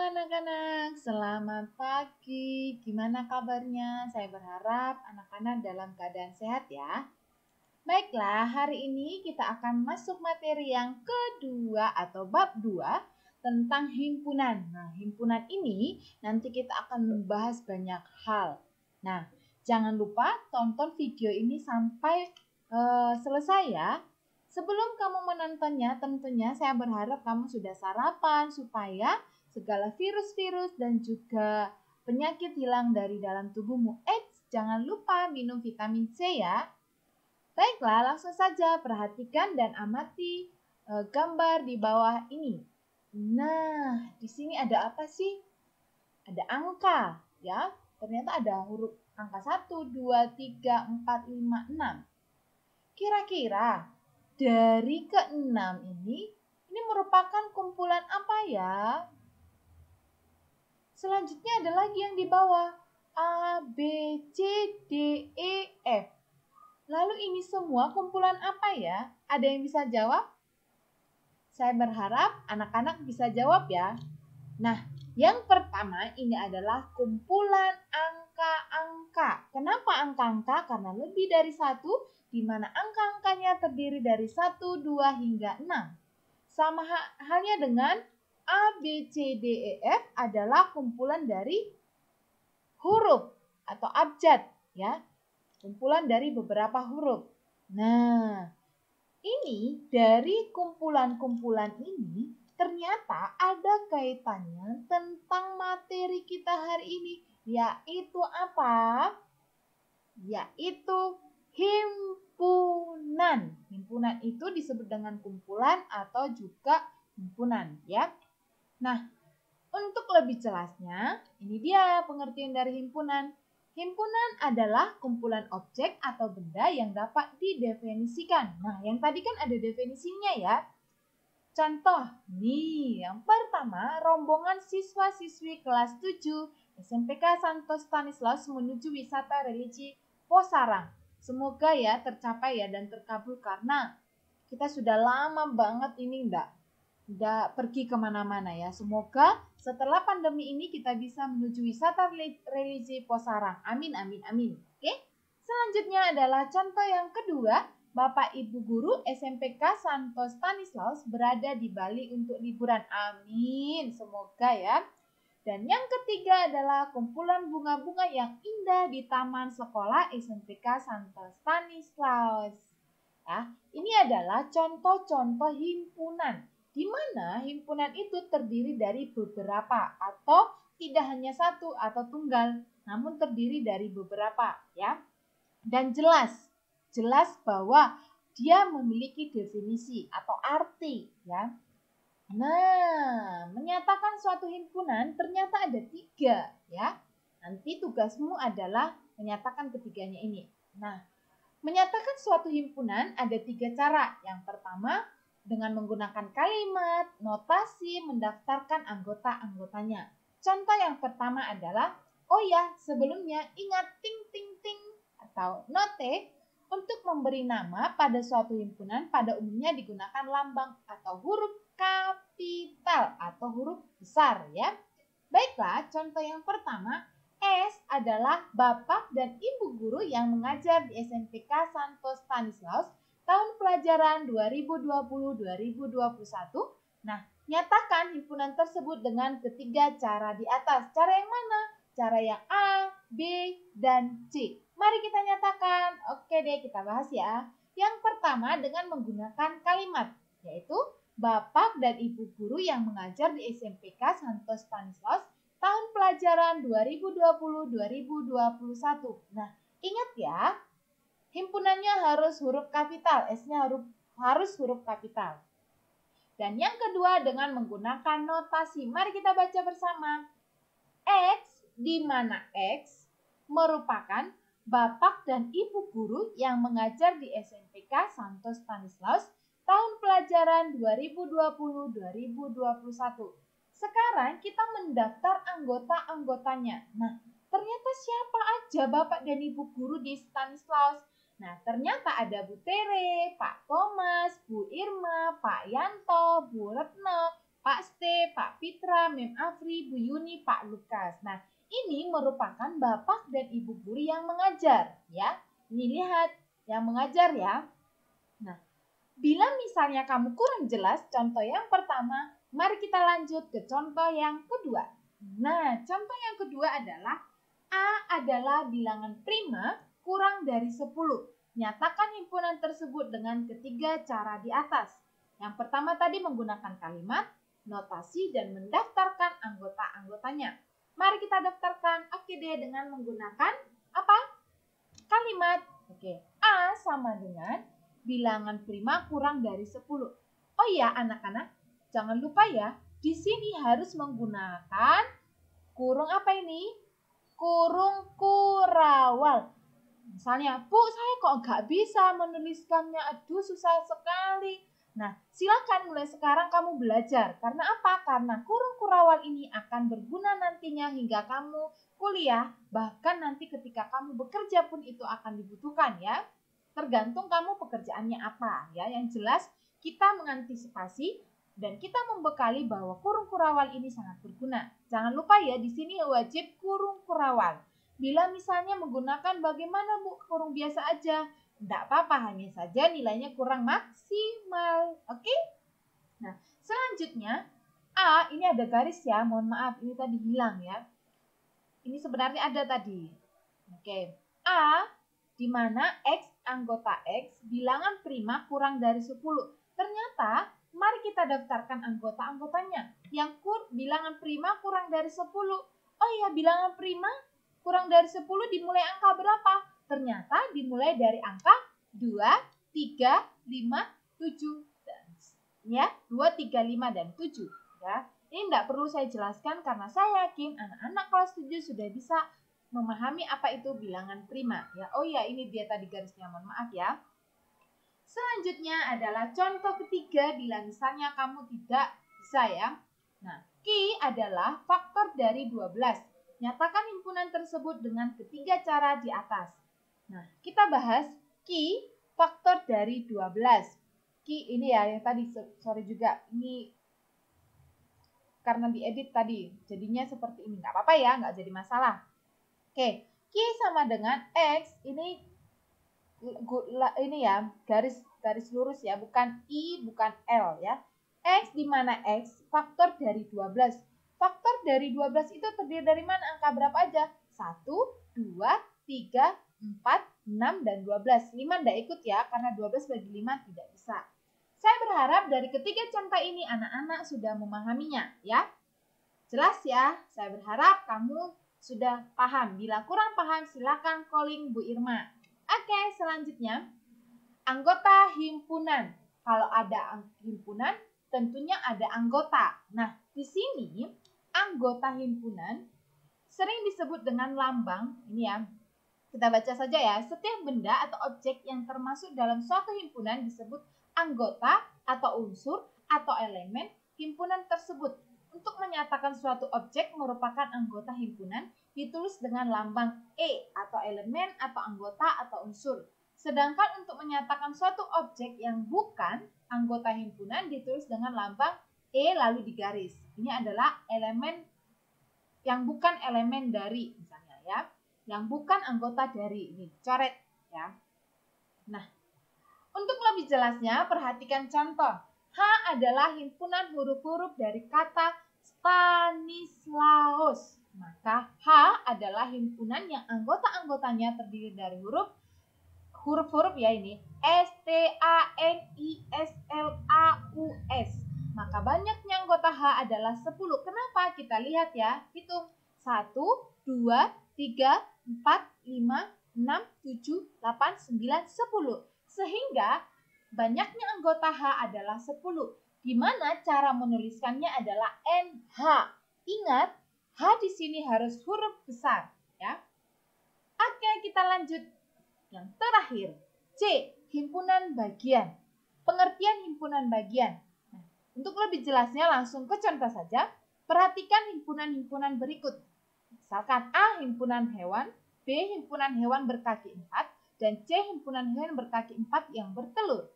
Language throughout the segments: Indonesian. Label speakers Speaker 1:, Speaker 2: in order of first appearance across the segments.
Speaker 1: anak-anak, selamat pagi. Gimana kabarnya? Saya berharap anak-anak dalam keadaan sehat ya. Baiklah, hari ini kita akan masuk materi yang kedua atau bab 2 tentang himpunan. Nah, himpunan ini nanti kita akan membahas banyak hal. Nah, jangan lupa tonton video ini sampai selesai ya. Sebelum kamu menontonnya, tentunya saya berharap kamu sudah sarapan supaya segala virus-virus dan juga penyakit hilang dari dalam tubuhmu. Jangan lupa minum vitamin C ya. Baiklah, langsung saja perhatikan dan amati gambar di bawah ini. Nah, di sini ada apa sih? Ada angka ya. Ternyata ada huruf angka 1, 2, 3, 4, 5, 6. Kira-kira dari ke-6 ini merupakan kumpulan apa ya? Selanjutnya ada lagi yang di bawah. A, B, C, D, E, F. Lalu ini semua kumpulan apa ya? Ada yang bisa jawab? Saya berharap anak-anak bisa jawab ya. Nah, yang pertama ini adalah kumpulan angka-angka. Kenapa angka-angka? Karena lebih dari 1, di mana angka-angkanya terdiri dari 1, 2, hingga 6. Sama halnya dengan A, B, C, D, E, F adalah kumpulan dari huruf atau abjad ya. Kumpulan dari beberapa huruf. Nah, ini dari kumpulan-kumpulan ini ternyata ada kaitannya tentang materi kita hari ini. Yaitu apa? Yaitu himpunan. Himpunan itu disebut dengan kumpulan atau juga himpunan ya. Nah, untuk lebih jelasnya, ini dia pengertian dari himpunan. Himpunan adalah kumpulan objek atau benda yang dapat didefinisikan. Nah, yang tadi kan ada definisinya ya. Contoh, nih yang pertama, rombongan siswa-siswi kelas 7 SMPK Santo Stanislaus menuju wisata religi Posarang. Semoga ya tercapai ya dan terkabul karena kita sudah lama banget ini enggak pergi kemana-mana ya. Semoga setelah pandemi ini kita bisa menuju wisata religi Posarang. Amin, amin, amin. Oke. Selanjutnya adalah contoh yang kedua. Bapak Ibu Guru SMPK Santo Stanislaus berada di Bali untuk liburan. Amin. Semoga ya. Dan yang ketiga adalah kumpulan bunga-bunga yang indah di Taman Sekolah SMPK Santo Stanislaus. Ya, ini adalah contoh-contoh himpunan, di mana himpunan itu terdiri dari beberapa atau tidak hanya satu atau tunggal, namun terdiri dari beberapa ya. Dan jelas bahwa dia memiliki definisi atau arti ya. Nah, menyatakan suatu himpunan ternyata ada 3 ya. Nanti tugasmu adalah menyatakan ketiganya ini. Nah, menyatakan suatu himpunan ada 3 cara. Yang pertama, dengan menggunakan kalimat, notasi, mendaftarkan anggota-anggotanya. Contoh yang pertama adalah, oh ya, sebelumnya ingat ting ting ting atau note. Untuk memberi nama pada suatu himpunan pada umumnya digunakan lambang atau huruf kapital atau huruf besar ya. Baiklah, contoh yang pertama, S adalah Bapak dan Ibu Guru yang mengajar di SMPK Santo Stanislaus tahun pelajaran 2020-2021. Nah, nyatakan himpunan tersebut dengan ketiga cara di atas. Cara yang mana? Cara yang A, B, dan C. Mari kita nyatakan. Oke deh, kita bahas ya. Yang pertama dengan menggunakan kalimat, yaitu Bapak dan Ibu Guru yang mengajar di SMPK Santo Stanislaus tahun pelajaran 2020-2021. Nah, ingat ya, himpunannya harus huruf kapital, S-nya harus huruf kapital. Dan yang kedua dengan menggunakan notasi. Mari kita baca bersama. X, di mana X merupakan Bapak dan Ibu Guru yang mengajar di SMPK Santo Stanislaus tahun pelajaran 2020-2021. Sekarang kita mendaftar anggota-anggotanya. Nah, ternyata siapa aja Bapak dan Ibu Guru di Stanislaus? Nah, ternyata ada Bu Tere, Pak Thomas, Bu Irma, Pak Yanto, Bu Retno, Pak Ste, Pak Fitra, Mem Afri, Bu Yuni, Pak Lukas. Nah, ini merupakan Bapak dan Ibu guru yang mengajar, ya. Ini lihat, yang mengajar ya. Nah, bila misalnya kamu kurang jelas contoh yang pertama, mari kita lanjut ke contoh yang kedua. Nah, contoh yang kedua adalah A adalah bilangan prima kurang dari 10. Nyatakan himpunan tersebut dengan ketiga cara di atas. Yang pertama tadi menggunakan kalimat, notasi, dan mendaftarkan anggota-anggotanya. Mari kita daftarkan. Oke deh, dengan menggunakan apa? Kalimat. Oke, A sama dengan bilangan prima kurang dari 10. Oh ya anak-anak, jangan lupa ya, di sini harus menggunakan kurung apa ini? Kurung kurawal. Misalnya, Bu, saya kok nggak bisa menuliskannya? Aduh, susah sekali. Nah, silakan mulai sekarang kamu belajar. Karena apa? Karena kurung kurawal ini akan berguna nantinya hingga kamu kuliah. Bahkan nanti ketika kamu bekerja pun itu akan dibutuhkan ya. Tergantung kamu pekerjaannya apa ya. Yang jelas kita mengantisipasi dan kita membekali bahwa kurung kurawal ini sangat berguna. Jangan lupa ya, di sini wajib kurung kurawal. Bila misalnya menggunakan bagaimana Bu, kurung biasa aja, tidak apa-apa, hanya saja nilainya kurang maksimal. Oke? Nah, selanjutnya A, ini ada garis ya, mohon maaf, ini tadi hilang ya. Ini sebenarnya ada tadi. Oke, A, di mana X anggota X bilangan prima kurang dari 10. Ternyata, mari kita daftarkan anggota-anggotanya. Yang bilangan prima kurang dari 10. Oh iya, bilangan prima kurang dari 10 dimulai angka berapa? Ternyata dimulai dari angka 2, 3, 5, 7. Ya, 2, 3, 5, dan 7. Ya. Ini tidak perlu saya jelaskan karena saya yakin anak-anak kelas 7 sudah bisa memahami apa itu bilangan prima. Ya, oh ya, ini dia tadi garisnya, mohon maaf ya. Selanjutnya adalah contoh ketiga bila misalnya kamu tidak bisa ya. Nah, Q adalah faktor dari 12. Nyatakan himpunan tersebut dengan ketiga cara di atas. Nah, kita bahas Q faktor dari 12. Q ini ya yang tadi, sorry juga, ini karena diedit tadi, jadinya seperti ini. Nggak apa-apa ya, nggak jadi masalah. Oke, Q sama dengan X, ini ya, garis lurus ya, bukan I, bukan L ya. X di mana X faktor dari 12. Faktor dari 12 itu terdiri dari mana? Angka berapa aja? 1, 2, 3, 4, 6, dan 12. 5 tidak ikut ya, karena 12 bagi 5 tidak bisa. Saya berharap dari ketiga contoh ini anak-anak sudah memahaminya ya. Jelas ya? Saya berharap kamu sudah paham. Bila kurang paham silakan calling Bu Irma. Oke, selanjutnya anggota himpunan. Kalau ada himpunan, tentunya ada anggota. Nah, di sini anggota himpunan sering disebut dengan lambang. Ini ya, kita baca saja ya. Setiap benda atau objek yang termasuk dalam suatu himpunan disebut anggota atau unsur atau elemen himpunan tersebut. Untuk menyatakan suatu objek merupakan anggota himpunan ditulis dengan lambang E atau elemen atau anggota atau unsur. Sedangkan untuk menyatakan suatu objek yang bukan anggota himpunan ditulis dengan lambang E lalu digaris. Ini adalah elemen yang bukan elemen dari misalnya ya. Yang bukan anggota dari, ini coret ya. Nah, untuk lebih jelasnya perhatikan contoh. H adalah himpunan huruf-huruf dari kata Stanislaus. Maka H adalah himpunan yang anggota-anggotanya terdiri dari huruf-huruf ya ini Stanislaus. Maka banyaknya anggota H adalah 10. Kenapa? Kita lihat ya. Hitung. 1, 2, 3, 4, 5, 6, 7, 8, 9, 10. Sehingga banyaknya anggota H adalah 10. Di mana cara menuliskannya adalah NH. Ingat, H di sini harus huruf besar ya. Oke, kita lanjut. Yang terakhir, C, himpunan bagian. Pengertian himpunan bagian. Nah, untuk lebih jelasnya langsung ke contoh saja. Perhatikan himpunan-himpunan berikut. Misalkan A, himpunan hewan, B, himpunan hewan berkaki 4, dan C, himpunan hewan berkaki 4 yang bertelur.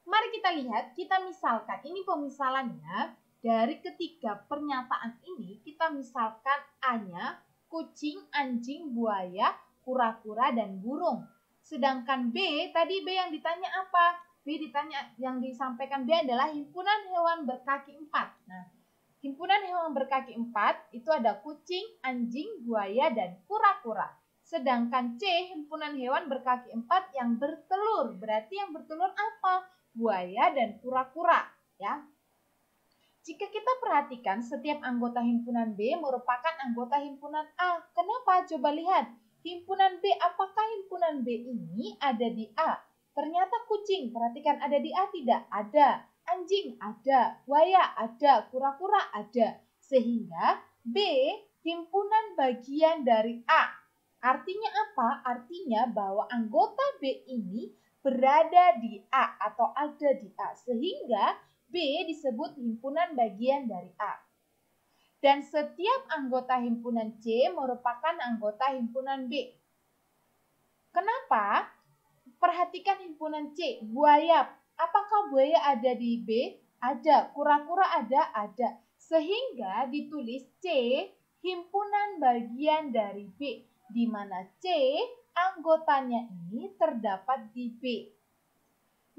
Speaker 1: Mari kita lihat, kita misalkan, ini pemisalannya. Dari ketiga pernyataan ini, kita misalkan A-nya kucing, anjing, buaya, kura-kura, dan burung. Sedangkan B, tadi B yang ditanya apa? B ditanya, yang disampaikan B adalah himpunan hewan berkaki 4. Nah, himpunan hewan berkaki 4 itu ada kucing, anjing, buaya, dan kura-kura. Sedangkan C, himpunan hewan berkaki 4 yang bertelur. Berarti yang bertelur apa? Buaya dan kura-kura, ya. Jika kita perhatikan, setiap anggota himpunan B merupakan anggota himpunan A. Kenapa? Coba lihat. Himpunan B, apakah himpunan B ini ada di A? Ternyata kucing, perhatikan ada di A tidak? Ada. Anjing ada, buaya ada, kura-kura ada. Sehingga B himpunan bagian dari A. Artinya apa? Artinya bahwa anggota B ini berada di A atau ada di A. Sehingga B disebut himpunan bagian dari A. Dan setiap anggota himpunan C merupakan anggota himpunan B. Kenapa? Perhatikan himpunan C, buaya. Apakah buaya ada di B? Ada. Kura-kura ada? Ada. Sehingga ditulis C, himpunan bagian dari B. Di mana C, anggotanya ini terdapat di B.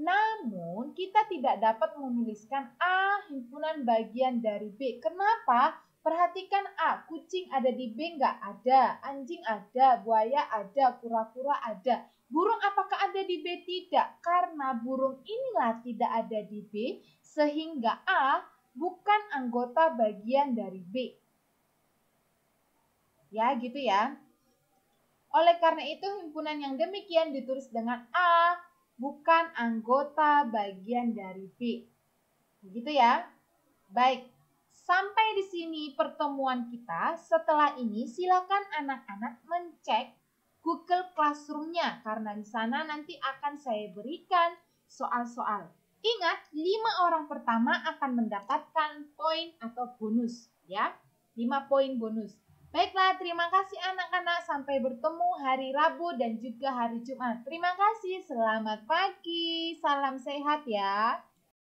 Speaker 1: Namun, kita tidak dapat menuliskan A himpunan bagian dari B. Kenapa? Perhatikan A, kucing ada di B enggak? Ada. Anjing ada, buaya ada, kura-kura ada. Burung apakah ada di B? Tidak. Karena burung inilah tidak ada di B, sehingga A bukan anggota bagian dari B. Ya, gitu ya. Oleh karena itu, himpunan yang demikian ditulis dengan A, bukan anggota bagian dari B. Begitu ya. Baik, sampai di sini pertemuan kita. Setelah ini silakan anak-anak mencek Google Classroom-nya karena di sana nanti akan saya berikan soal-soal. Ingat, 5 orang pertama akan mendapatkan poin atau bonus ya. 5 poin bonus. Baiklah, terima kasih anak-anak. Sampai bertemu hari Rabu dan juga hari Jumat. Terima kasih, selamat pagi. Salam sehat ya.